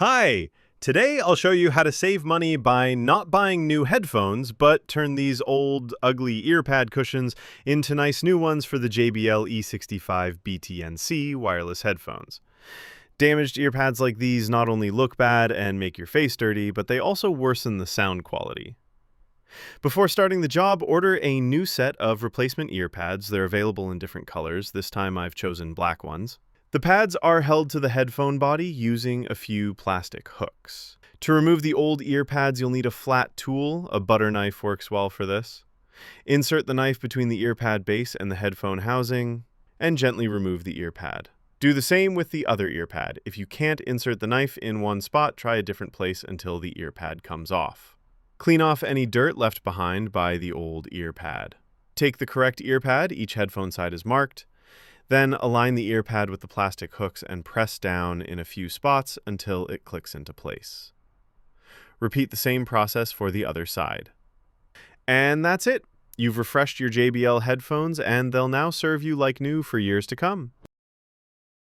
Hi! Today I'll show you how to save money by not buying new headphones, but turn these old, ugly ear pad cushions into nice new ones for the JBL E65BTNC wireless headphones. Damaged ear pads like these not only look bad and make your face dirty, but they also worsen the sound quality. Before starting the job, order a new set of replacement ear pads. They're available in different colors. This time I've chosen black ones. The pads are held to the headphone body using a few plastic hooks. To remove the old ear pads, you'll need a flat tool. A butter knife works well for this. Insert the knife between the ear pad base and the headphone housing, and gently remove the ear pad. Do the same with the other ear pad. If you can't insert the knife in one spot, try a different place until the ear pad comes off. Clean off any dirt left behind by the old ear pad. Take the correct ear pad, each headphone side is marked. Then align the ear pad with the plastic hooks and press down in a few spots until it clicks into place. Repeat the same process for the other side. And that's it! You've refreshed your JBL headphones and they'll now serve you like new for years to come.